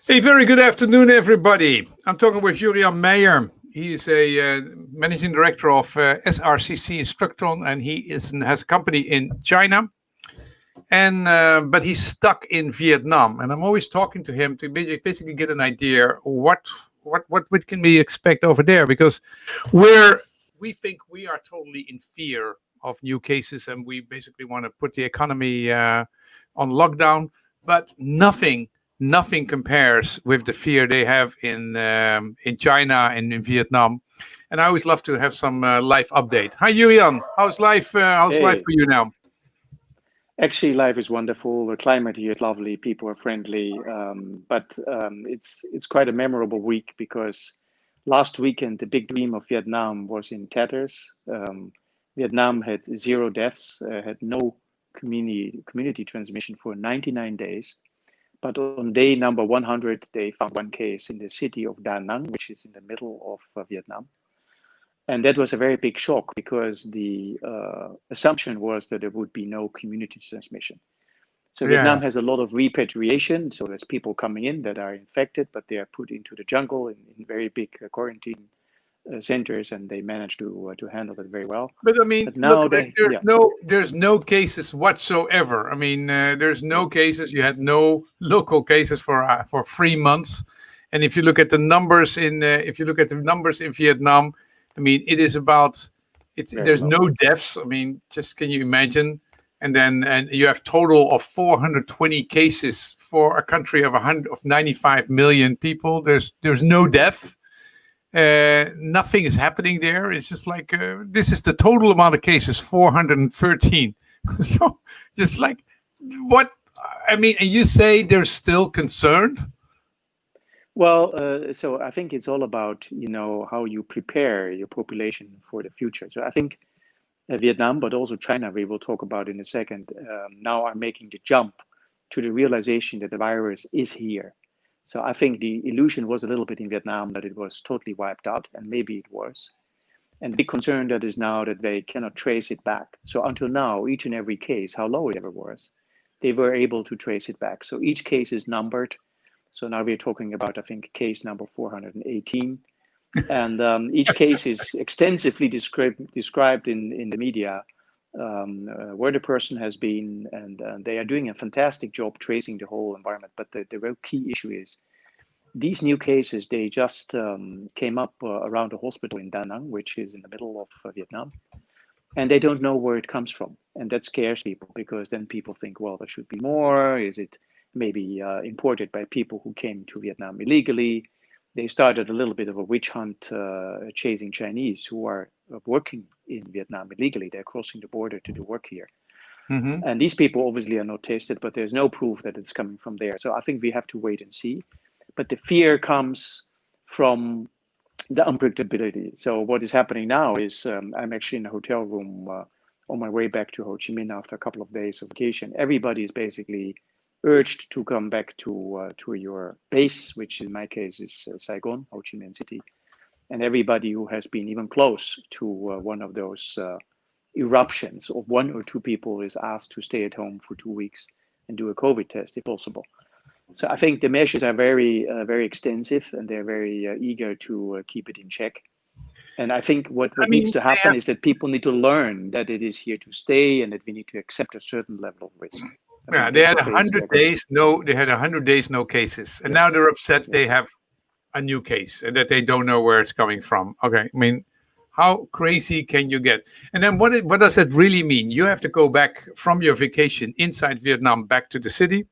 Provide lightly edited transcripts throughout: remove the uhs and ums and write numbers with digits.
A very good afternoon, everybody. I'm talking with Jurrian Meyer. He is a managing director of SRCC in Structron, and has a company in China. And but he's stuck in Vietnam, and I'm always talking to him to basically get an idea what can we expect over there, because we think we are totally in fear of new cases, and we basically want to put the economy on lockdown, but nothing compares with the fear they have in China and in Vietnam. And I always love to have some life update. Hi, Jurriaan. How's life? How's life Hey, for you now? actually, life is wonderful. The climate here is lovely. People are friendly. It's quite a memorable week because last weekend the big dream of Vietnam was in tatters. Vietnam had zero deaths, had no community transmission for 99 days. But on day number 100, they found one case in the city of Da Nang, which is in the middle of Vietnam. And that was a very big shock because the assumption was that there would be no community transmission. So Yeah. Vietnam has a lot of repatriation. So there's people coming in that are infected, but they are put into the jungle in very big quarantine centers, and they manage to handle it very well. But I mean, But look, now they, there's yeah, no cases whatsoever. I mean, there's no cases. You had no local cases for 3 months, and if you look at the numbers in Vietnam, I mean, it is about it's very there's low. no deaths. I mean, just can you imagine? And you have total of 420 cases for a country of 95 million people. There's no death. Nothing is happening there. It's just like this is the total amount of cases, 413. So just like what I mean, and you say they're still concerned. Well, so I think it's all about, how you prepare your population for the future. So I think Vietnam, but also China, we will talk about in a second, now are making the jump to the realization that the virus is here. So I think the illusion was a little bit in Vietnam that it was totally wiped out, and maybe it was. And the big concern that is now that they cannot trace it back. So until now, each and every case, how low it ever was, they were able to trace it back. So each case is numbered. So now we're talking about, I think, case number 418. And each case is extensively described in the media, where the person has been, and they are doing a fantastic job tracing the whole environment. But the real key issue is these new cases, they just came up around a hospital in Da Nang, which is in the middle of Vietnam, and they don't know where it comes from. And that scares people because then people think, well, there should be more. Is it maybe imported by people who came to Vietnam illegally? They started a little bit of a witch hunt chasing Chinese who are working in Vietnam illegally. They're crossing the border to do work here. Hmm. And these people obviously are not tested, but there's no proof that it's coming from there. So I think we have to wait and see. But the fear comes from the unpredictability. So what is happening now is I'm actually in a hotel room on my way back to Ho Chi Minh after a couple of days of vacation. Everybody is basically urged to come back to your base, which in my case is Saigon, Ho Chi Minh City. And everybody who has been even close to one of those eruptions of one or two people is asked to stay at home for 2 weeks and do a COVID test if possible. So I think the measures are very extensive, and they're very eager to keep it in check. And I think I what needs mean, to they happen have, is that people need to learn that it is here to stay, and that we need to accept a certain level of risk. I yeah, think they that's had the a phase we hundred are going. days no, they had 100 days no cases, and now Yes, they're upset they yes. have a new case and that they don't know where it's coming from. Okay, I mean, how crazy can you get? And then what does that really mean? You have to go back from your vacation inside Vietnam back to the city.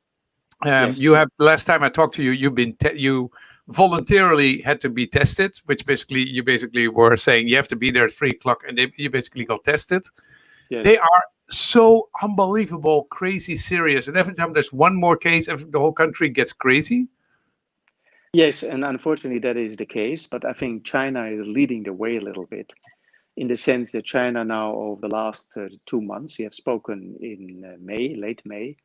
Yes. You have last time I talked to you, you voluntarily had to be tested, which basically you basically were saying you have to be there at 3 o'clock, and you basically got tested. They Yes. are so unbelievable, crazy serious, and every time there's one more case, the whole country gets crazy. Yes, and unfortunately that is the case, but I think China is leading the way a little bit in the sense that China now over the last 2 months, we have spoken in May, late May,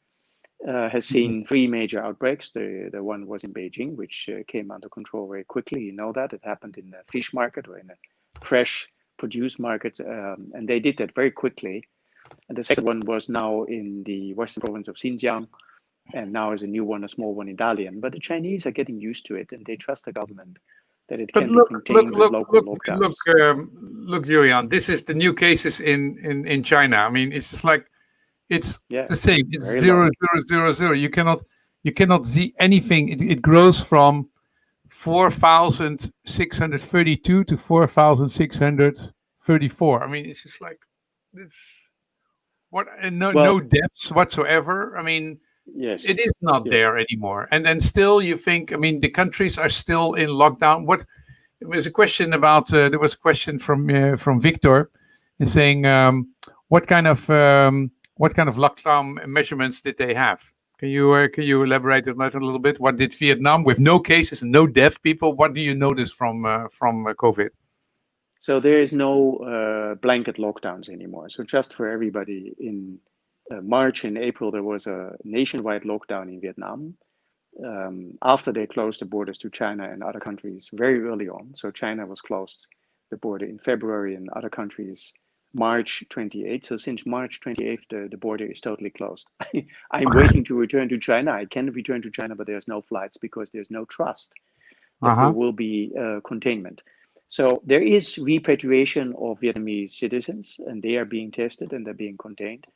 has Mhm. seen three major outbreaks. The one was in Beijing, which came under control very quickly. You know that it happened in a fish market or in a fresh produce market, and they did that very quickly. And the second one was now in the western province of Xinjiang, and now is a new one, a small one in Dalian. But the Chinese are getting used to it, and they trust the government that it But can be contained with local lockdowns. Look, Jurriaan, this is the new cases in China. I mean, it's just like it's the same. It's 0,000. You cannot see anything. It grows from 4,632 to 4,634. I mean, it's just like it's what, and no depths whatsoever. I mean, it is not there anymore. And then still, you think, I mean, the countries are still in lockdown. There was a question about from Victor, saying what kind of lockdown measurements did they have? Can you elaborate on that a little bit? What did Vietnam, with no cases and no deaf people, what do you notice from COVID? So there is no blanket lockdowns anymore. So just for everybody, in March and April, there was a nationwide lockdown in Vietnam after they closed the borders to China and other countries very early on. So China was closed the border in February, and other countries March 28th. So since March 28th, the border is totally closed. I'm waiting to return to China. I can return to China, but there's no flights because there's no trust that there will be containment. So there is repatriation of Vietnamese citizens, and they are being tested and they're being contained.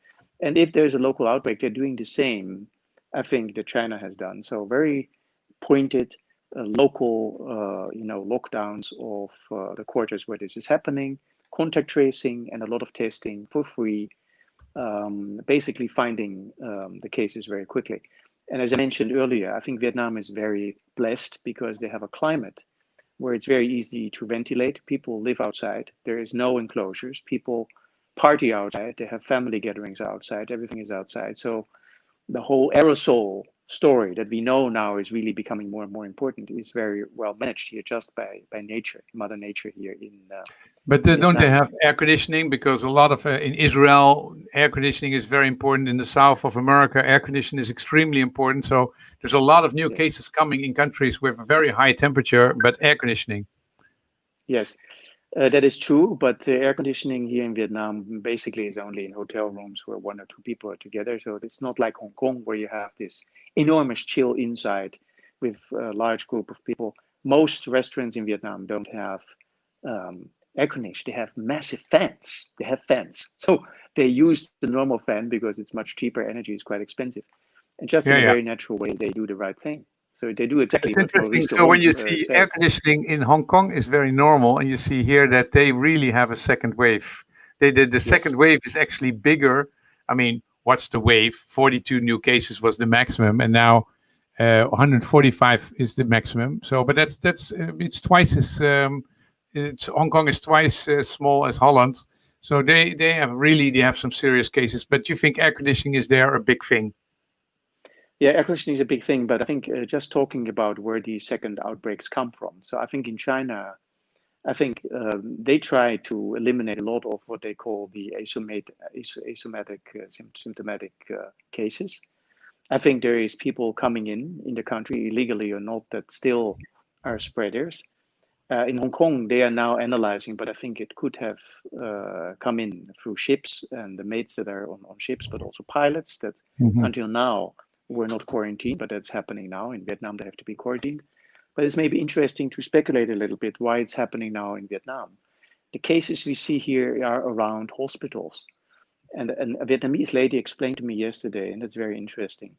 And if there's a local outbreak, they're doing the same, I think, that China has done. So very pointed local, lockdowns of the quarters where this is happening, contact tracing, and a lot of testing for free, basically finding the cases very quickly. And as I mentioned earlier, I think Vietnam is very blessed because they have a climate where it's very easy to ventilate. People live outside. There is no enclosures. People party outside. They have family gatherings outside. Everything is outside. So the whole aerosol story that we know now is really becoming more and more important is very well managed here just by nature, Mother Nature here in But don't they have air conditioning? Because a lot of, in Israel, air conditioning is very important. In the south of America, air conditioning is extremely important. So there's a lot of new cases coming in countries with a very high temperature, but air conditioning. Yes, that is true. But air conditioning here in Vietnam basically is only in hotel rooms where 1 or 2 people are together. So it's not like Hong Kong where you have this enormous chill inside with a large group of people. Most restaurants in Vietnam don't have air conditioning. They have massive fans. They have fans. So they use the normal fan because it's much cheaper. Energy is quite expensive. And just in a very natural way, they do the right thing. So they do exactly what interesting. So when you see air conditioning in Hong Kong is very normal, and you see here that they really have a second wave. The second wave is actually bigger. I mean, what's the wave? 42 new cases was the maximum, and now 145 is the maximum. So, but that's it's twice as Hong Kong is twice as small as Holland. So they have some serious cases. But you think air conditioning is there a big thing? Yeah, air conditioning is a big thing, but I think just talking about where these second outbreaks come from. So I think in China, they try to eliminate a lot of what they call the symptomatic cases. I think there is people coming in the country illegally or not that still are spreaders. In Hong Kong, they are now analyzing, but I think it could have come in through ships and the mates that are on ships, but also pilots that until now were not quarantined, but that's happening now. In Vietnam, they have to be quarantined. But it's maybe interesting to speculate a little bit why it's happening now in Vietnam. The cases we see here are around hospitals. And a Vietnamese lady explained to me yesterday, and that's very interesting.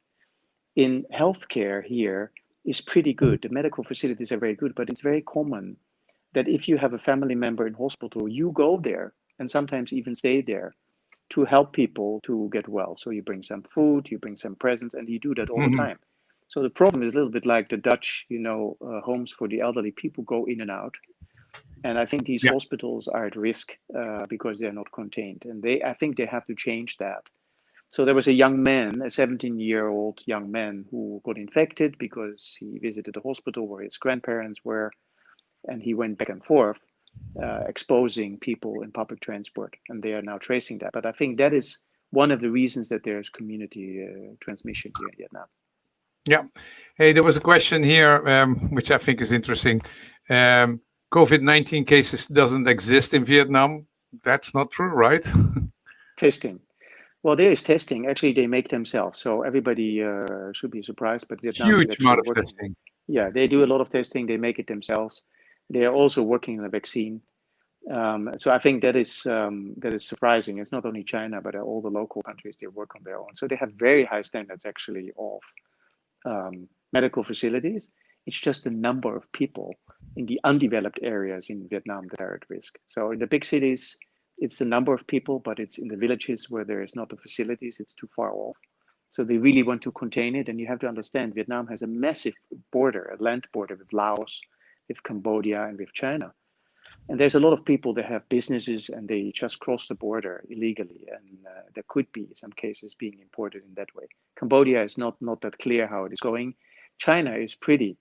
In healthcare here is pretty good. The medical facilities are very good, but it's very common that if you have a family member in hospital, you go there and sometimes even stay there to help people to get well. So you bring some food, you bring some presents, and you do that all the time. So the problem is a little bit like the Dutch, homes for the elderly. People go in and out. And I think these hospitals are at risk because they're not contained. And I think they have to change that. So there was a young man, a 17-year-old young man who got infected because he visited a hospital where his grandparents were, and he went back and forth, exposing people in public transport. And they are now tracing that. But I think that is one of the reasons that there's community transmission here in Vietnam. Yeah. Hey, there was a question here, which I think is interesting. COVID-19 cases doesn't exist in Vietnam. That's not true, right? Testing. Well, there is testing. Actually, they make themselves. So everybody should be surprised, but Vietnam is Huge actually amount of working. testing. Yeah, they do a lot of testing. They make it themselves. They are also working on a vaccine. So I think that is surprising. It's not only China, but all the local countries, they work on their own. So they have very high standards actually of medical facilities. It's just the number of people in the undeveloped areas in Vietnam that are at risk. So in the big cities, it's the number of people, but it's in the villages where there is not the facilities, it's too far off. So they really want to contain it. And you have to understand, Vietnam has a massive border, a land border with Laos, with Cambodia, and with China. And there's a lot of people that have businesses and they just cross the border illegally. And there could be some cases being imported in that way. Cambodia is not that clear how it is going. China is pretty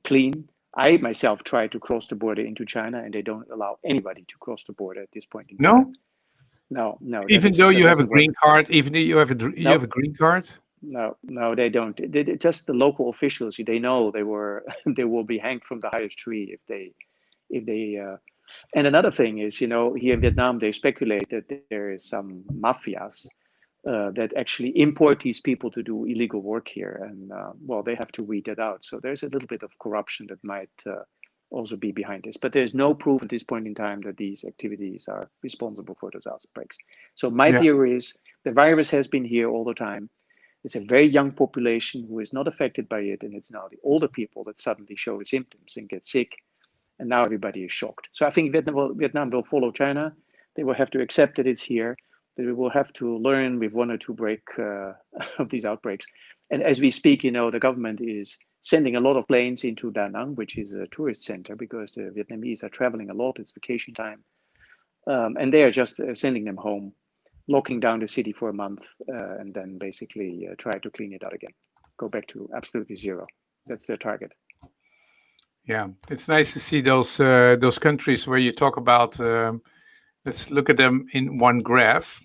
clean. I myself tried to cross the border into China and they don't allow anybody to cross the border at this point in time. No, No, even though you have a doesn't work. green card, even though you have a No, have a green card. no, they don't. Just the local officials. They know they will be hanged from the highest tree if they. And another thing is, here in Vietnam, they speculate that there is some mafias that actually import these people to do illegal work here, and well, they have to weed that out. So there's a little bit of corruption that might also be behind this, but there's no proof at this point in time that these activities are responsible for those outbreaks. So my Yeah. theory is the virus has been here all the time. It's a very young population who is not affected by it, and it's now the older people that suddenly show the symptoms and get sick, and now everybody is shocked. So I think Vietnam will follow China. They will have to accept that it's here. They will have to learn with one or two of these outbreaks. And as we speak, the government is sending a lot of planes into Da Nang, which is a tourist center, because the Vietnamese are traveling a lot. It's vacation time. And they are just sending them home, locking down the city for a month, and then basically try to clean it out again. Go back to absolutely zero. That's their target. Yeah, it's nice to see those countries where you talk about. Let's look at them in one graph.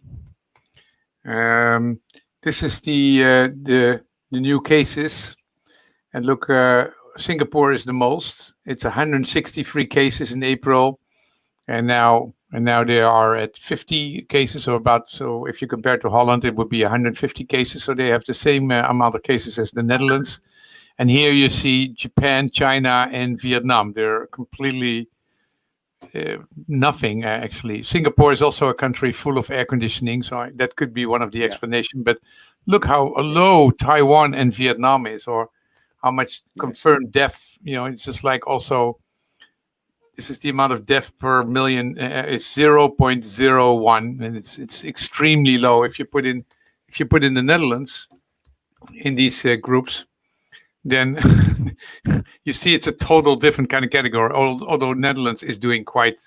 This is the new cases, and look, Singapore is the most. It's 163 cases in April, and now they are at 50 cases, or about. So if you compare to Holland, it would be 150 cases. So they have the same amount of cases as the Netherlands. And here you see Japan, China, and Vietnam. They're completely nothing, actually. Singapore is also a country full of air conditioning, so that could be one of the explanations. But look how low Taiwan and Vietnam is, or how much confirmed death. It's just like also, this is the amount of death per million. It's 0.01, and it's extremely low. If you put in the Netherlands in these groups, then you see it's a total different kind of category. Although Netherlands is doing quite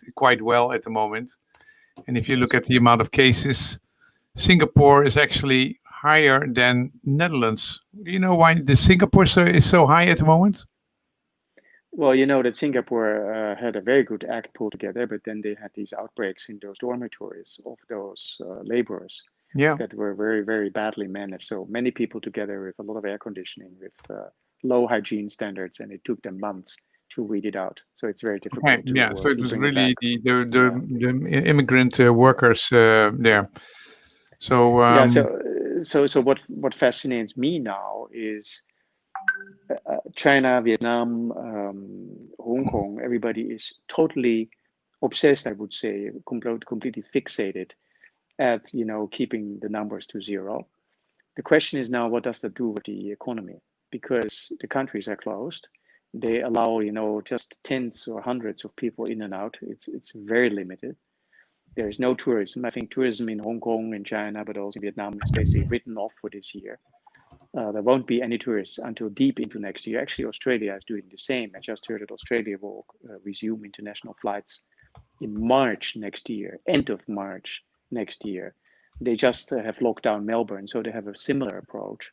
well at the moment, and if you look at the amount of cases, Singapore is actually higher than Netherlands. Do you know why the Singapore is so high at the moment? Well, you know that Singapore had a very good act pulled together, but then they had these outbreaks in those dormitories of those laborers that were very, very badly managed. So many people together with a lot of air conditioning, with low hygiene standards, and it took them months to weed it out. So it's very difficult. So it was really the immigrant workers there. So So what fascinates me now is China, Vietnam, Hong Kong. Everybody is totally obsessed, I would say, completely fixated at keeping the numbers to zero. The question is now, what does that do with the economy? Because the countries are closed, they allow just tens or hundreds of people in and out. It's very limited. There is no tourism. I think tourism in Hong Kong and China, but also Vietnam, is basically written off for this year. There won't be any tourists until deep into next year. Actually, Australia is doing the same. I just heard that Australia will resume international flights in March next year, end of March next year. They just have locked down Melbourne, so they have a similar approach.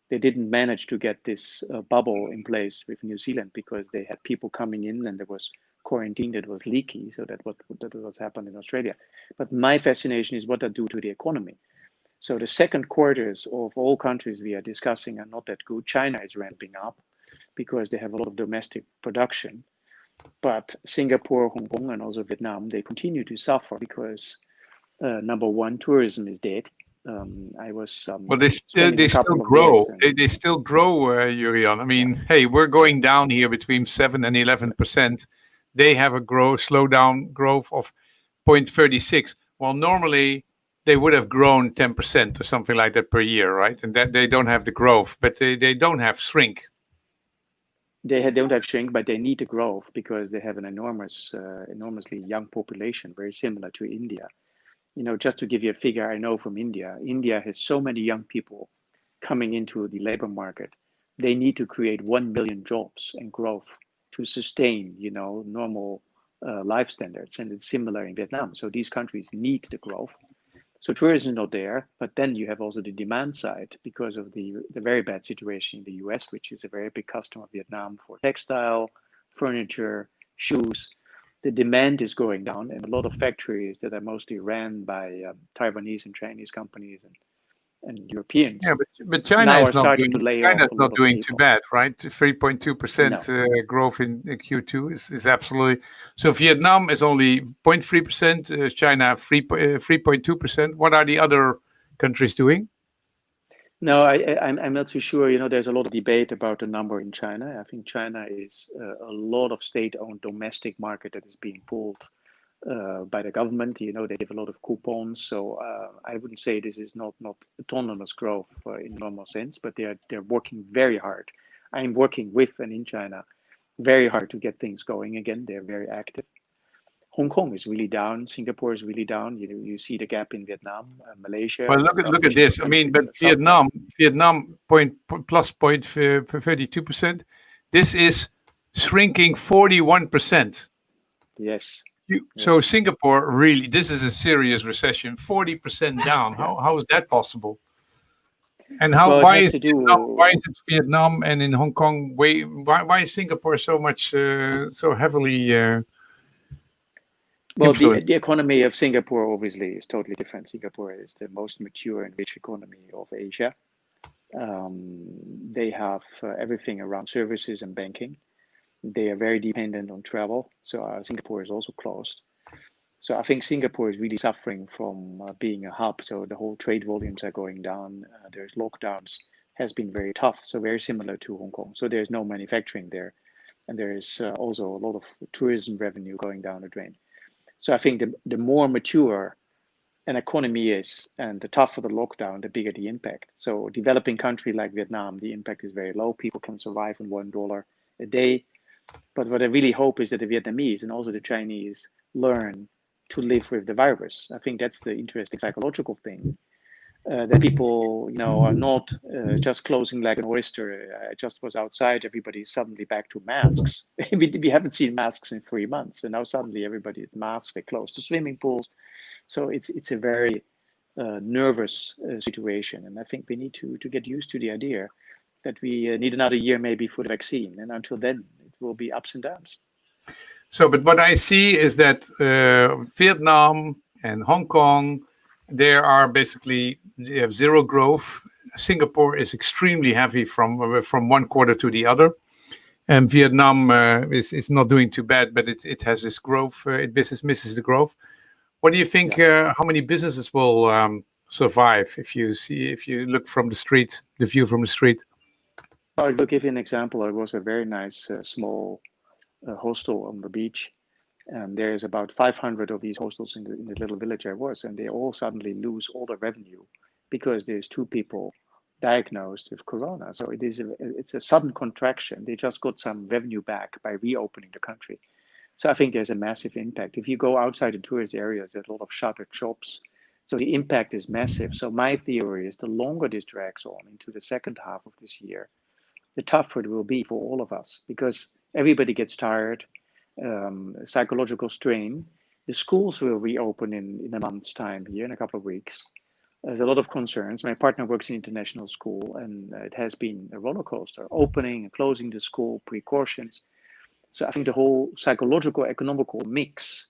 They didn't manage to get this bubble in place with New Zealand because they had people coming in and there was quarantine that was leaky. So that was happened in Australia. But my fascination is what that do to the economy. So the second quarters of all countries we are discussing are not that good. China is ramping up because they have a lot of domestic production. But Singapore, Hong Kong, and also Vietnam, they continue to suffer because number one, tourism is dead. I was Well, they spending a still couple of grow. years. They still grow, Jurriaan. I mean, hey, we're going down here between 7 and 11%. They have a slowdown growth of 0.36. Well, normally they would have grown 10% or something like that per year, right? And that they don't have the growth, but they don't have shrink. They don't have shrink, but they need the growth because they have an enormously young population, very similar to India. Just to give you a figure, I know from India. India has so many young people coming into the labor market. They need to create 1 million jobs and growth to sustain, normal life standards. And it's similar in Vietnam. So these countries need the growth. So tourism is not there, but then you have also the demand side because of the very bad situation in the US, which is a very big customer of Vietnam for textile, furniture, shoes. The demand is going down, and a lot of factories that are mostly ran by Taiwanese and Chinese companies and Europeans. Yeah, but China now is are not starting doing. to lay China's off a not lot of doing too people. bad, right? 3.2% growth in Q2 is absolutely. So Vietnam is only 0.3%. China 3.2%. What are the other countries doing? No, I'm not too sure. There's a lot of debate about the number in China. I think China is a lot of state-owned domestic market that is being pulled by the government. They give a lot of coupons. So I wouldn't say this is not autonomous growth in the normal sense, but they're working very hard. I'm working with and in China very hard to get things going again. They're very active. Hong Kong is really down. Singapore is really down. You see the gap in Vietnam, Malaysia. Well, look at this. I mean, but Vietnam plus 0.32%. This is shrinking 41%. Yes. So Singapore really, this is a serious recession. 40% down. How is that possible? And why is it Vietnam and in Hong Kong why is Singapore so much so heavily well, the economy of Singapore obviously is totally different. Singapore is the most mature and rich economy of Asia. They have everything around services and banking. They are very dependent on travel. So Singapore is also closed. So I think Singapore is really suffering from being a hub. So the whole trade volumes are going down. There's lockdowns, has been very tough. So very similar to Hong Kong. So there's no manufacturing there. And there is also a lot of tourism revenue going down the drain. So I think the more mature an economy is and the tougher the lockdown, the bigger the impact. So developing country like Vietnam, the impact is very low. People can survive on $1 a day. But what I really hope is that the Vietnamese and also the Chinese learn to live with the virus. I think that's the interesting psychological thing. That people, are not just closing like an oyster. I just was outside, everybody's suddenly back to masks. we haven't seen masks in 3 months, and now suddenly everybody is masked, they close the swimming pools. So it's a very nervous situation. And I think we need to get used to the idea that we need another year maybe for the vaccine. And until then, it will be ups and downs. So, but what I see is that Vietnam and Hong Kong, they have zero growth. Singapore is extremely heavy from one quarter to the other, and Vietnam is not doing too bad, but it has this growth. Business misses the growth. What do you think? How many businesses will survive if you look from the street, the view from the street? I'll give you an example. It was a very nice small hostel on the beach. And there's about 500 of these hostels in the little village I was, and they all suddenly lose all the revenue because there's 2 people diagnosed with corona. So it's a sudden contraction. They just got some revenue back by reopening the country. So I think there's a massive impact. If you go outside the tourist areas, there's a lot of shuttered shops. So the impact is massive. So my theory is the longer this drags on into the second half of this year, the tougher it will be for all of us because everybody gets tired. Psychological strain. The schools will reopen in a month's time here, in a couple of weeks. There's a lot of concerns. My partner works in international school, and it has been a roller coaster, opening and closing the school, precautions. So I think the whole psychological, economical mix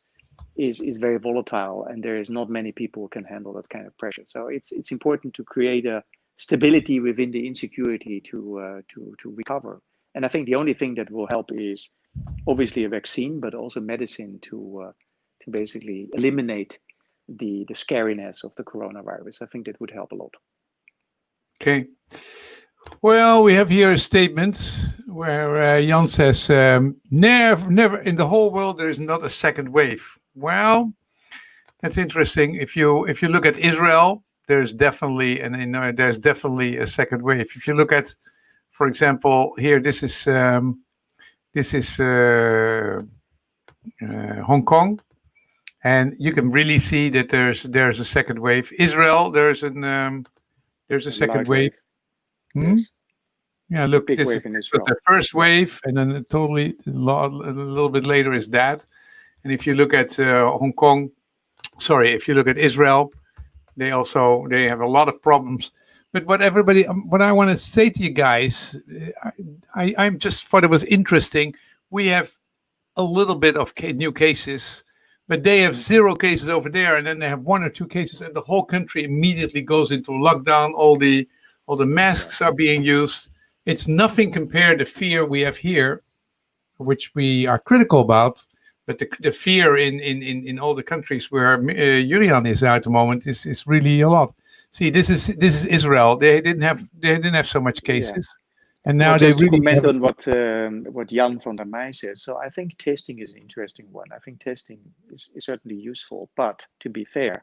is very volatile, and there is not many people who can handle that kind of pressure. So it's important to create a stability within the insecurity to recover. And I think the only thing that will help is obviously a vaccine, but also medicine to basically eliminate the scariness of the coronavirus. I think that would help a lot. Okay. Well, we have here a statement where Jan says, never in the whole world there is not a second wave. Well, that's interesting. If you look at Israel, there's definitely there's definitely a second wave. If you look at, for example, here this is Hong Kong, and you can really see that there's a second wave. Israel, there's a second wave. Yes. Yeah, look, big this wave is in Israel. the first wave, and then a little bit later is that. And if you look at Hong Kong, if you look at Israel, they have a lot of problems. But what I want to say to you guys, I just thought it was interesting. We have a little bit of new cases, but they have 0 cases over there, and then they have 1 or 2 cases, and the whole country immediately goes into lockdown. All the masks are being used. It's nothing compared to fear we have here, which we are critical about. But the fear in all the countries where Jurriaan is at the moment is really a lot. See, this is Israel. They didn't have so much cases, and now they really comment on what Jan van der Meij says. So I think testing is an interesting one. I think testing is certainly useful, but to be fair,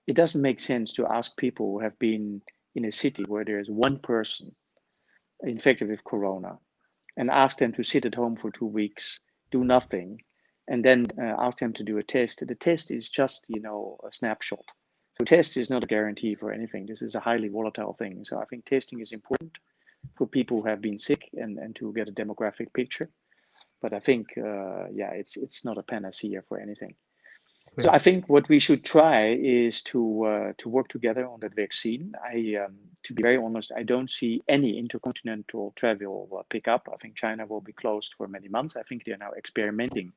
it doesn't make sense to ask people who have been in a city where there is 1 person infected with corona and ask them to sit at home for 2 weeks, do nothing, and then ask them to do a test. The test is just, a snapshot. So test is not a guarantee for anything. This is a highly volatile thing. So I think testing is important for people who have been sick and to get a demographic picture. But I think, it's not a panacea for anything. So I think what we should try is to work together on that vaccine. To be very honest, I don't see any intercontinental travel pick up. I think China will be closed for many months. I think they're now experimenting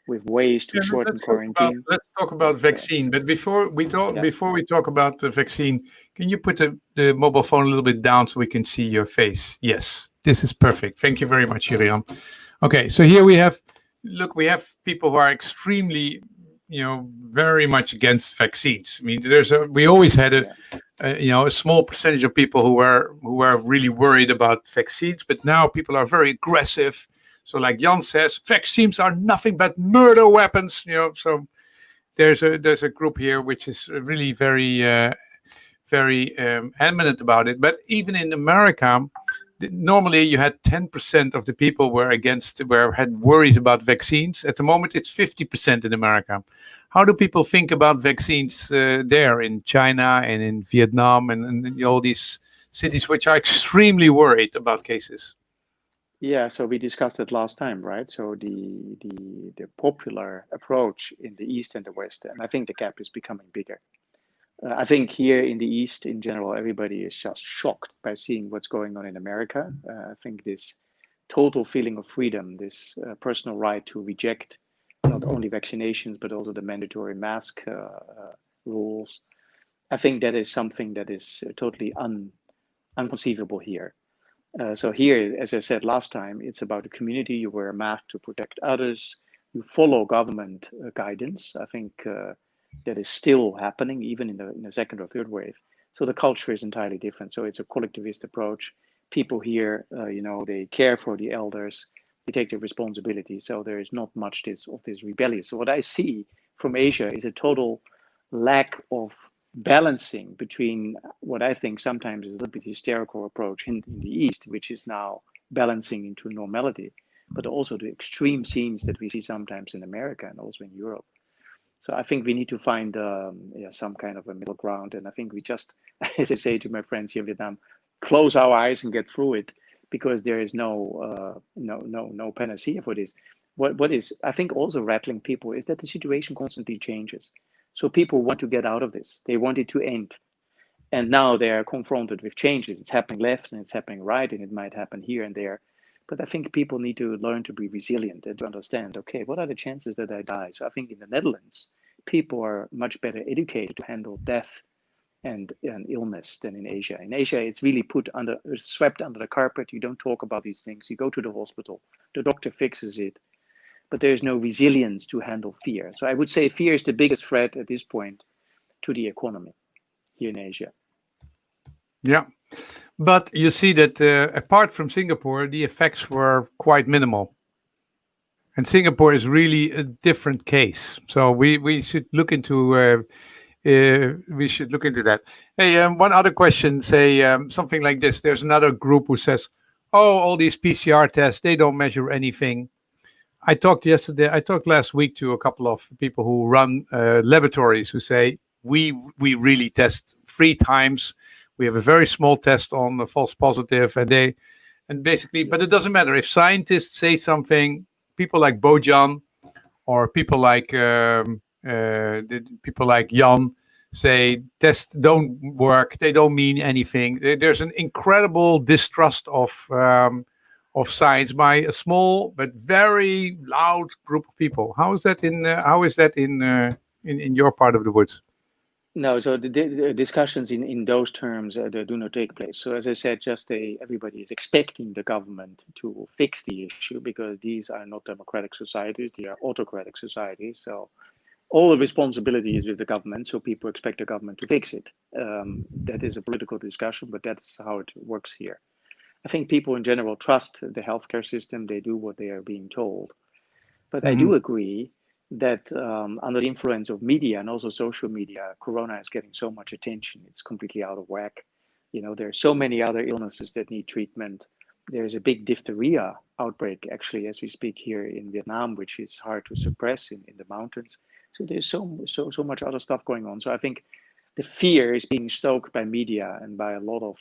with ways to shorten quarantine. Let's talk about vaccine. But before we talk about the vaccine, can you put the mobile phone a little bit down so we can see your face? Yes, this is perfect. Thank you very much, Jurriaan. Okay, so here we have people who are extremely, very much against vaccines. I mean, we always had a small percentage of people who were really worried about vaccines, but now people are very aggressive. So like Jan says, vaccines are nothing but murder weapons. So there's a group here which is really very adamant about it. But even in America, normally you had 10% of the people had worries about vaccines. At the moment, it's 50% in America. How do people think about vaccines there in China and in Vietnam and all these cities which are extremely worried about cases? Yeah, so we discussed it last time, right? So the popular approach in the East and the West, and I think the gap is becoming bigger. I think here in the East, in general, everybody is just shocked by seeing what's going on in America. I think this total feeling of freedom, this personal right to reject not only vaccinations, but also the mandatory mask rules. I think that is something that is totally unconceivable here. So here, as I said last time, it's about the community. You wear a mask to protect others. You follow government guidance. I think that is still happening, even in the second or third wave. So the culture is entirely different. So it's a collectivist approach. People here, they care for the elders. They take their responsibility. So there is not much of this rebellion. So what I see from Asia is a total lack of balancing between what I think sometimes is a little bit hysterical approach in the East, which is now balancing into normality, but also the extreme scenes that we see sometimes in America and also in Europe. So I think we need to find some kind of a middle ground. And I think we just, as I say to my friends here in Vietnam, close our eyes and get through it, because there is no panacea for this. What is, I think, also rattling people is that the situation constantly changes. So people want to get out of this. They want it to end. And now they are confronted with changes. It's happening left and it's happening right, and it might happen here and there. But I think people need to learn to be resilient and to understand, okay, what are the chances that I die? So I think in the Netherlands, people are much better educated to handle death and illness than in Asia. In Asia, it's really swept under the carpet. You don't talk about these things. You go to the hospital. The doctor fixes it. but there is no resilience to handle fear. So I would say fear is the biggest threat at this point to the economy here in Asia. Yeah. But you see that apart from Singapore, the effects were quite minimal. And Singapore is really a different case. So we should look into that. Hey, one other question, say something like this. There's another group who says, "Oh, all these PCR tests, they don't measure anything." I talked last week to a couple of people who run laboratories who say we really test 3 times. We have a very small test on the false positive, and basically, but it doesn't matter if scientists say something. People like Bojan or people like Jan say tests don't work. They don't mean anything. There's an incredible distrust of science by a small but very loud group of people. How is that in your part of the woods? No, so the discussions in those terms they do not take place. So as I said, everybody is expecting the government to fix the issue because these are not democratic societies; they are autocratic societies. So all the responsibility is with the government. So people expect the government to fix it. That is a political discussion, but that's how it works here. I think people in general trust the healthcare system. They do what they are being told. But I do agree that under the influence of media and also social media, Corona is getting so much attention. It's completely out of whack. There are so many other illnesses that need treatment. There's a big diphtheria outbreak, actually, as we speak here in Vietnam, which is hard to suppress in the mountains. So there's so much other stuff going on. So I think the fear is being stoked by media and by a lot of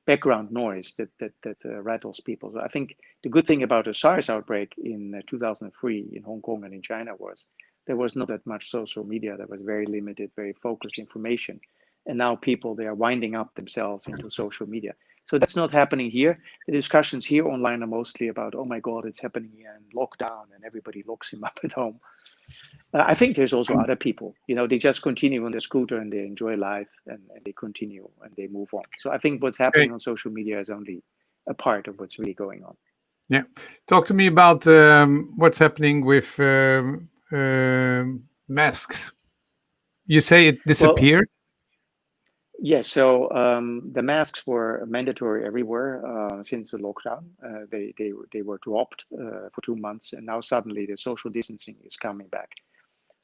background noise that rattles people. So I think the good thing about the SARS outbreak in 2003 in Hong Kong and in China was there was not that much social media. There was very limited, very focused information. And now people, they are winding up themselves into social media. So that's not happening here. The discussions here online are mostly about, oh my God, it's happening here and lockdown and everybody locks him up at home. I think there's also other people, they just continue on their scooter and they enjoy life and they continue and they move on. So I think what's happening on social media is only a part of what's really going on. Yeah. Talk to me about what's happening with masks. You say it disappeared? Yes. So the masks were mandatory everywhere since the lockdown. They were dropped for 2 months and now suddenly the social distancing is coming back.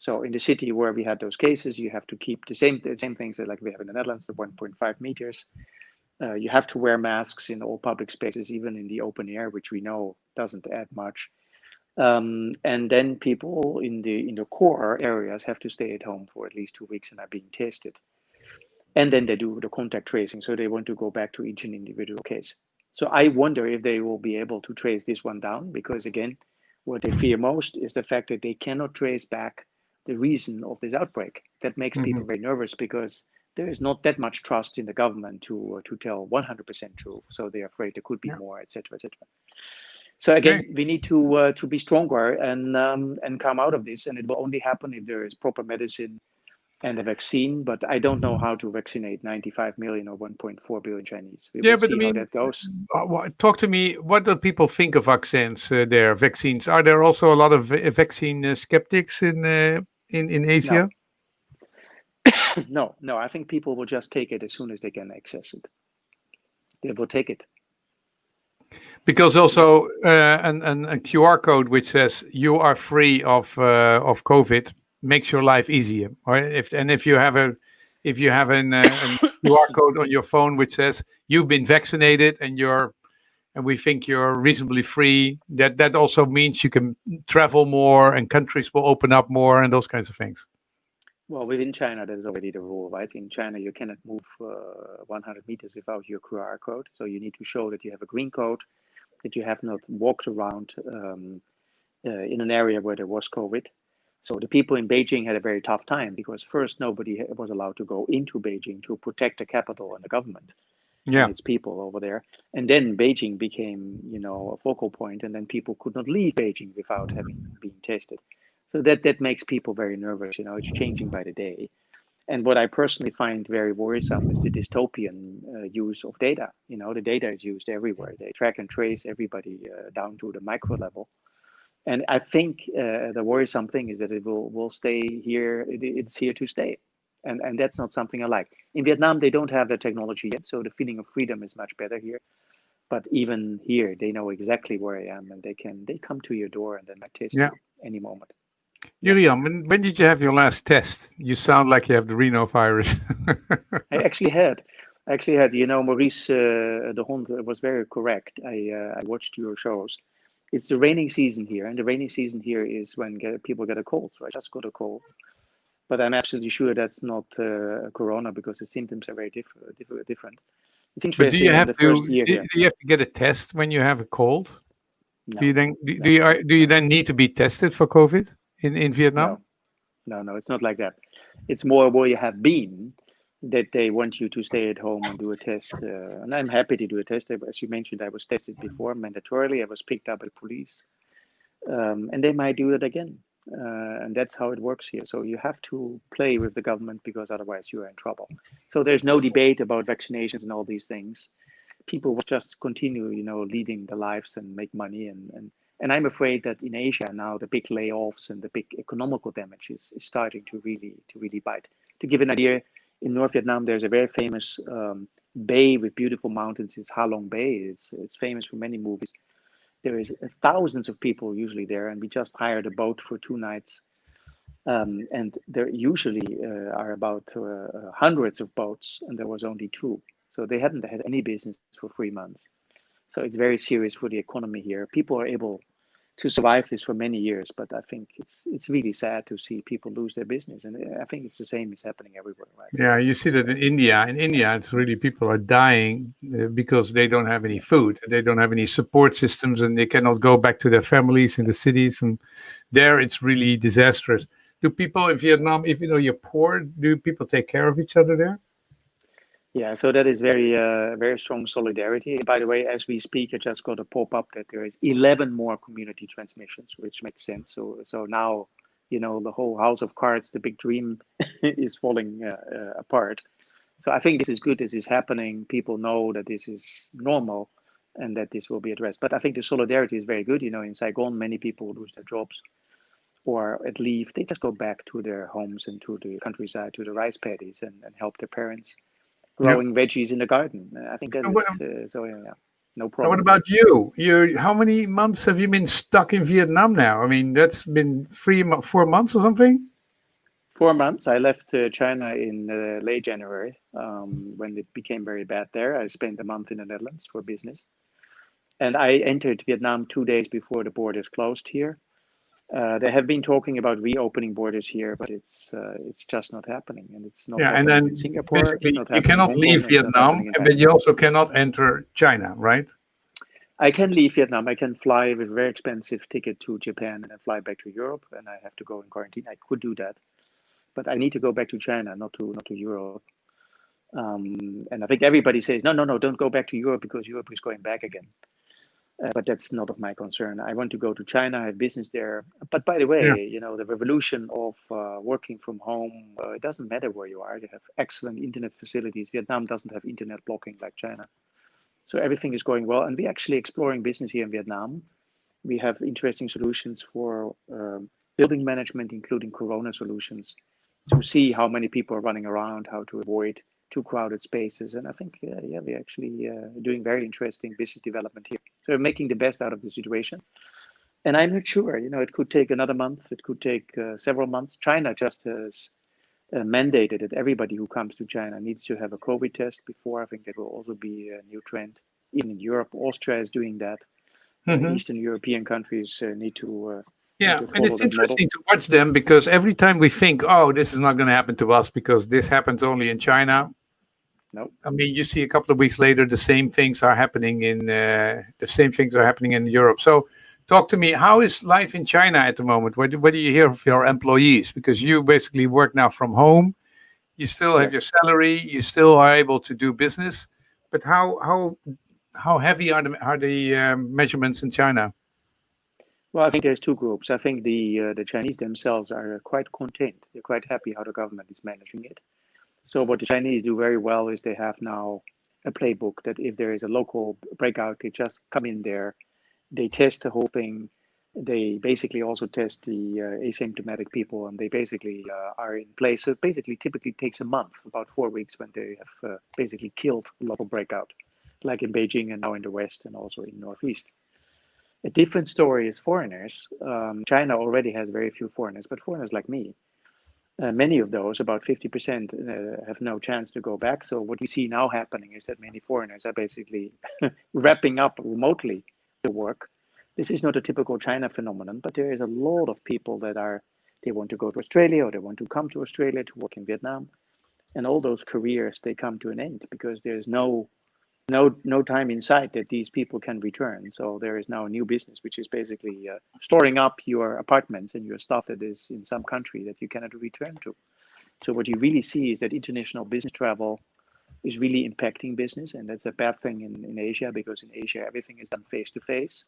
So in the city where we had those cases, you have to keep the same things that like we have in the Netherlands, the 1.5 meters. You have to wear masks in all public spaces, even in the open air, which we know doesn't add much. And then people in the core areas have to stay at home for at least 2 weeks and are being tested. And then they do the contact tracing. So they want to go back to each an individual case. So I wonder if they will be able to trace this one down, because again, what they fear most is the fact that they cannot trace back the reason of this outbreak. That makes people very nervous because there is not that much trust in the government to tell 100% true. So they're afraid there could be more, etc., etc. So again, we need to be stronger and come out of this. And it will only happen if there is proper medicine and a vaccine. But I don't know how to vaccinate 95 million or 1.4 billion Chinese. We will see how that goes. Talk to me. What do people think of vaccines? Vaccines. Are there also a lot of vaccine skeptics in Asia? No. I think people will just take it as soon as they can access it. They will take it. Because also a QR code which says you are free of COVID makes your life easier. Or if you have a QR code on your phone which says you've been vaccinated and we think you're reasonably free, that also means you can travel more and countries will open up more and those kinds of things. Well, within China, that is already the rule, right? In China, you cannot move 100 meters without your QR code. So you need to show that you have a green code, that you have not walked around in an area where there was COVID. So the people in Beijing had a very tough time because first nobody was allowed to go into Beijing to protect the capital and the government and its people over there. And then Beijing became, a focal point, and then people could not leave Beijing without having been tested. So that makes people very nervous. It's changing by the day. And what I personally find very worrisome is the dystopian use of data. The data is used everywhere. They track and trace everybody down to the micro level. And I think the worrisome thing is that it will stay here. It's here to stay, and that's not something I like. In Vietnam, they don't have the technology yet, so the feeling of freedom is much better here. But even here, they know exactly where I am, and they come to your door and then might test Yeah. you any moment. Jurriaan, when did you have your last test? You sound like you have the rhinovirus. I actually had. You know, Maurice de Hond was very correct. I watched your shows. It's the raining season here, and the raining season here is when people get a cold. So I just got a cold, but I'm absolutely sure that's not corona because the symptoms are very different. It's But do you interesting in have the to first year do here. you have to get a test when you have a cold? Do you No, then no, do you no, then need to be tested for COVID in no, Vietnam? no. It's not like that. It's more where you have been that they want you to stay at home and do a test. And I'm happy to do a test. As you mentioned, I was tested before mandatorily. I was picked up by police, and they might do it again. And that's how it works here. So you have to play with the government because otherwise you are in trouble. So there's no debate about vaccinations and all these things. People will just continue, leading their lives and make money. And I'm afraid that in Asia now the big layoffs and the big economical damage is starting to really bite. To give an idea, in North Vietnam there's a very famous bay with beautiful mountains. It's Ha Long Bay. It's famous for many movies. There is thousands of people usually there, and we just hired a boat for 2 nights. And there usually are about hundreds of boats, and there was only two. So they hadn't had any business for 3 months. So it's very serious for the economy here. People are able to survive this for many years, but I think it's really sad to see people lose their business, and I think it's the same is happening everywhere, right? Yeah, you see that in India. In India, it's really people are dying because they don't have any Yeah, food, they don't have any support systems, and they cannot go back to their families in the cities. And there, it's really disastrous. Do people in Vietnam, if you know you're poor, do people take care of each other there? yeah. So that is very strong solidarity. By the way, as we speak, I just got a pop up that there is 11 more community transmissions, which makes sense. So now, the whole house of cards, the big dream, is falling apart. So I think this is good. This is happening. People know that this is normal and that this will be addressed. But I think the solidarity is very good. In Saigon, many people lose their jobs or at leave. They just go back to their homes and to the countryside, to the rice paddies, and help their parents Yeah. growing veggies in the garden. I think that And what, is so. Yeah, no and what problem there. about you? How many months have you been stuck in Vietnam now? I mean, that's been 4 months or something. 4 months. I left China in late January when it became very bad there. I spent a month in the Netherlands for business. And I entered Vietnam 2 days before the borders closed here. They have been talking about reopening borders here, but it's just not happening, and it's not Yeah, and happening in then Singapore. It's basically not you happening in cannot Hong Kong. leave It's not Vietnam, happening in but Thailand. you also cannot enter China, right? I can leave Vietnam. I can fly with a very expensive ticket to Japan and then fly back to Europe, and I have to go in quarantine. I could do that, but I need to go back to China, not to Europe. And I think everybody says, no, no, no, don't go back to Europe because Europe is going back again. But that's not of my concern. I want to go to China. I have business there. But by the Yeah. way, the revolution of working from home, it doesn't matter where you are. They have excellent internet facilities. Vietnam doesn't have internet blocking like China. So everything is going well. And we're actually exploring business here in Vietnam. We have interesting solutions for building management, including Corona solutions, to see how many people are running around, how to avoid too crowded spaces. And I think, yeah, we're actually doing very interesting business development here. So we're making the best out of the situation. And I'm not sure, it could take another month. It could take several months. China just has mandated that everybody who comes to China needs to have a COVID test before. I think that will also be a new trend. Even in Europe, Austria is doing that. Hmm. Eastern European countries need Yeah, to and follow it's that model. interesting to watch them because every time we think, oh, this is not going to happen to us because this happens only in China. No. I mean, you see a couple of weeks later, the same things are happening in Europe. So, talk to me. How is life in China at the moment? What do you hear of your employees? Because you basically work now from home. You still have your Yes. salary. You still are able to do business. But how heavy are the measurements in China? Well, I think there's two groups. I think the Chinese themselves are quite content. They're quite happy how the government is managing it. So what the Chinese do very well is they have now a playbook that if there is a local breakout, they just come in there, they test the whole thing, They basically also test the asymptomatic people, and they basically are in place. So it basically typically takes a month, about 4 weeks, when they have basically killed a local breakout, like in Beijing and now in the West and also in Northeast. A different story is foreigners. China already has very few foreigners, but foreigners like me, many of those, about 50%, have no chance to go back. So what we see now happening is that many foreigners are basically wrapping up remotely the work. This is not a typical China phenomenon, but there is a lot of people that they want to go to Australia, or they want to come to Australia to work in Vietnam. And all those careers, they come to an end because there's no time in sight that these people can return. So there is now a new business, which is basically storing up your apartments and your stuff that is in some country that you cannot return to. So what you really see is that international business travel is really impacting business, and that's a bad thing in Asia, because in Asia everything is done face to face.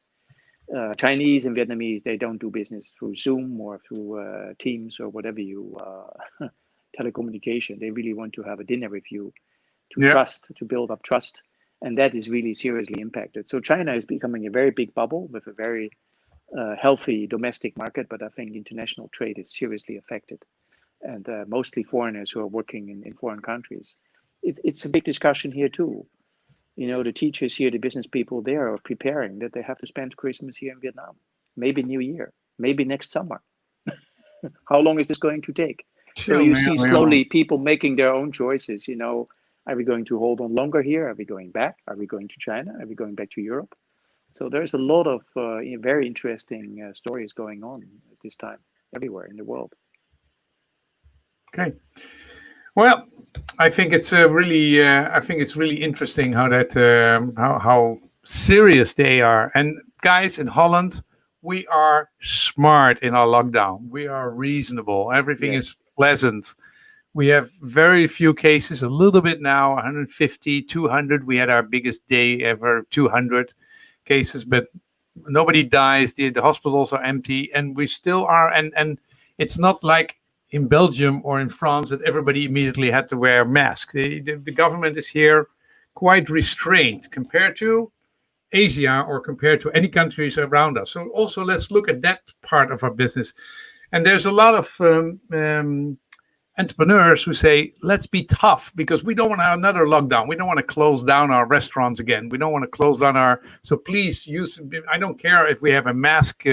Chinese and Vietnamese, they don't do business through Zoom or through Teams or whatever you telecommunication. They really want to have a dinner with you to build up trust. And that is really seriously impacted. So China is becoming a very big bubble with a very healthy domestic market, but I think international trade is seriously affected. And mostly foreigners who are working in foreign countries. It's a big discussion here too. You know, the teachers here, the business people, they are preparing that they have to spend Christmas here in Vietnam, maybe New Year, maybe next summer. How long is this going to take? So you see slowly people making their own choices, you know. Are we going to hold on longer here? Are we going back? Are we going to China? Are we going back to Europe? So there's a lot of very interesting stories going on at this time everywhere in the world. Okay. Well, I think it's really interesting how that how serious they are. And guys, in Holland, we are smart in our lockdown. We are reasonable. Everything is pleasant. We have very few cases, a little bit now, 150, 200. We had our biggest day ever, 200 cases, but nobody dies. The hospitals are empty, and we still are. And it's not like in Belgium or in France that everybody immediately had to wear a mask. The government is here quite restrained compared to Asia or compared to any countries around us. So also let's look at that part of our business. And there's a lot of entrepreneurs who say, let's be tough because we don't want to have another lockdown. We don't want to close down our restaurants again. We don't want to close down so please I don't care if we have a mask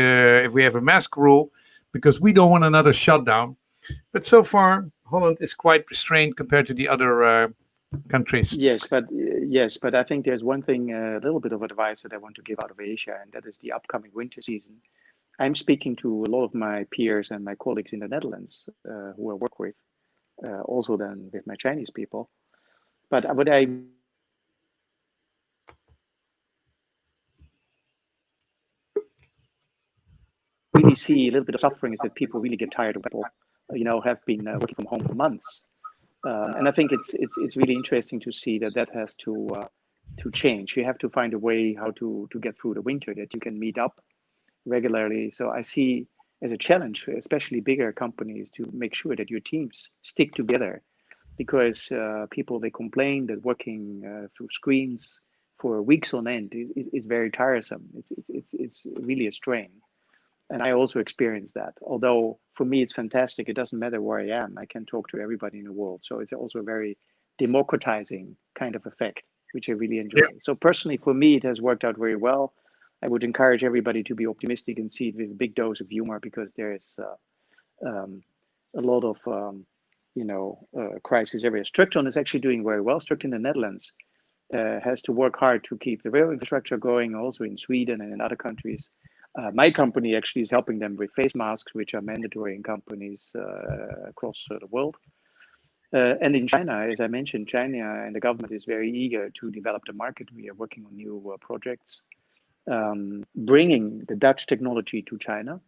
rule, because we don't want another shutdown. But so far, Holland is quite restrained compared to the other countries. Yes, but I think there's one thing, a little bit of advice that I want to give out of Asia, and that is the upcoming winter season. I'm speaking to a lot of my peers and my colleagues in the Netherlands who I work with, also then with my Chinese people. But what I really see a little bit of suffering is that people really get tired of people, have been working from home for months. And I think it's really interesting to see that has to change. You have to find a way how to get through the winter, that you can meet up regularly. So I see as a challenge, especially bigger companies, to make sure that your teams stick together, because people, they complain that working through screens for weeks on end is very tiresome. It's really a strain. And I also experienced that. Although for me, it's fantastic. It doesn't matter where I am. I can talk to everybody in the world. So it's also a very democratizing kind of effect, which I really enjoy. Yeah. So personally, for me, it has worked out very well. I would encourage everybody to be optimistic and see it with a big dose of humor, because there is a lot of, crisis everywhere. Structron is actually doing very well. Structron in the Netherlands has to work hard to keep the rail infrastructure going, also in Sweden and in other countries. My company actually is helping them with face masks, which are mandatory in companies across the world. And in China, as I mentioned, China and the government is very eager to develop the market. We are working on new projects, bringing the Dutch technology to China.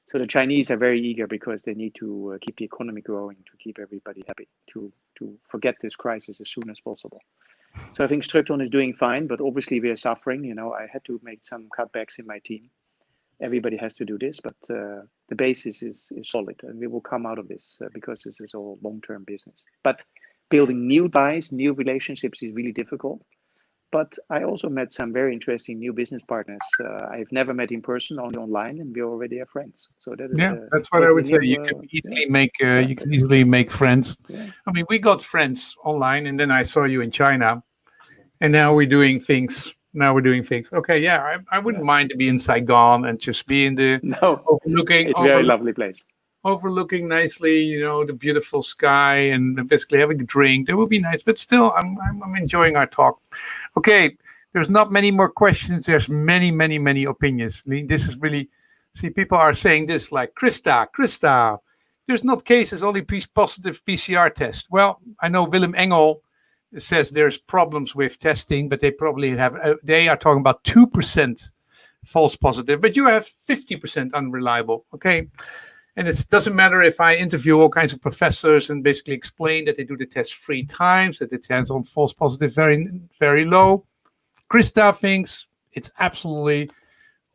So the Chinese are very eager because they need to keep the economy growing, to keep everybody happy, to forget this crisis as soon as possible. So I think Structron is doing fine, but obviously we are suffering. I had to make some cutbacks in my team. Everybody has to do this, but the basis is solid, and we will come out of this because this is all long-term business. But building new ties, new relationships is really difficult. but I also met some very interesting new business partners. I've never met in person, only online, and we already are friends. So that is that's what I totally would say. new. You can easily make friends. Yeah. I mean, we got friends online, and then I saw you in China, and now we're doing things. Okay, yeah, I wouldn't mind to be in Saigon and just be in the No, it's a very lovely place. Overlooking nicely, the beautiful sky, and basically having a drink. That would be nice. But still, I'm enjoying our talk. Okay, there's not many more questions. There's many, many, many opinions. This is really, see, people are saying this like, Krista, there's not cases, only positive PCR test. Well, I know Willem Engel says there's problems with testing, but they probably they are talking about 2% false positive, but you have 50% unreliable. Okay. And it doesn't matter if I interview all kinds of professors and basically explain that they do the test 3 times, that the chance on false positive very, very low. Krista thinks it's absolutely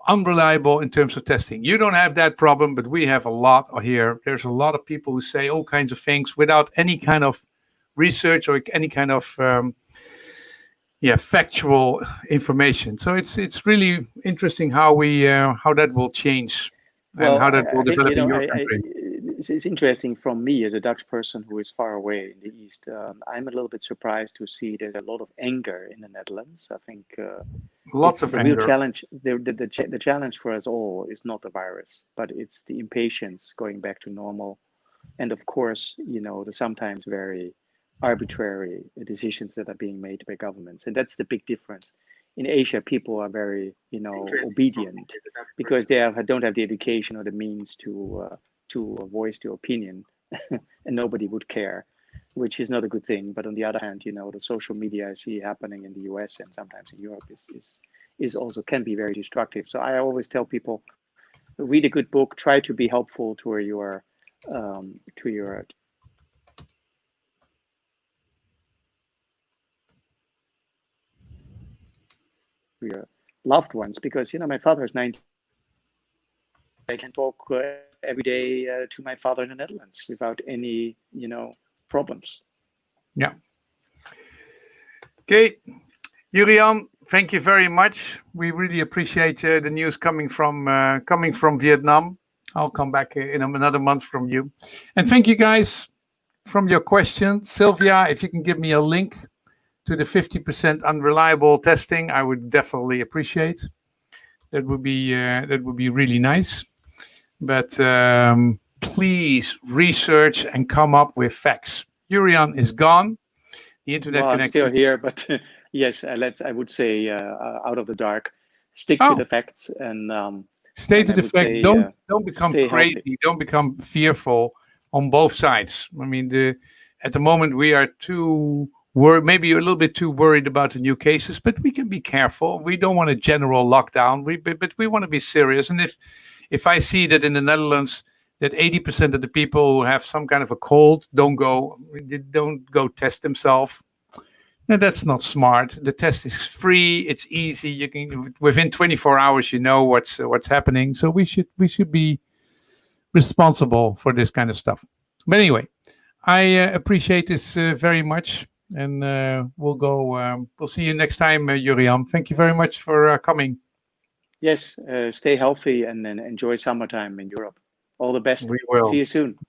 unreliable in terms of testing. You don't have that problem, but we have a lot here. There's a lot of people who say all kinds of things without any kind of research or any kind of factual information. So it's really interesting how that will change. Well, and how that will develop in your country. It's interesting from me as a Dutch person who is far away in the East. I'm a little bit surprised to see there's a lot of anger in the Netherlands. I think lots of anger. Real challenge. The challenge for us all is not the virus, but it's the impatience going back to normal, and of course, the sometimes very arbitrary decisions that are being made by governments, and that's the big difference. In Asia, people are very, obedient because they don't have the education or the means to voice their opinion, and nobody would care, which is not a good thing. But on the other hand, the social media I see happening in the US and sometimes in Europe is also can be very destructive. So I always tell people, read a good book, try to be helpful to your loved ones, because my father is 90. I can talk every day to my father in the Netherlands without any problems. Yeah. Okay, Jurriaan, thank you very much. We really appreciate the news coming from Vietnam. I'll come back in another month from you, and thank you guys from your question. Sylvia, if you can give me a link to the 50% unreliable testing, I would definitely appreciate. That would be really nice. But please research and come up with facts. Jurriaan is gone. The internet connection. I'm still here, but yes, I would say out of the dark. Stick to the facts and stay to the facts. Don't become crazy. Healthy. Don't become fearful on both sides. I mean, at the moment we are maybe a little bit too worried about the new cases, but we can be careful. We don't want a general lockdown, but we want to be serious. And if I see that in the Netherlands that 80% of the people who have some kind of a cold don't go test themselves, now that's not smart. The test is free. It's easy. You can within 24 hours, what's happening. So we should be responsible for this kind of stuff. But anyway, I appreciate this very much. And we'll see you next time, Jurriaan. Thank you very much for coming. Yes, stay healthy and enjoy summertime in Europe. All the best. We will. See you soon.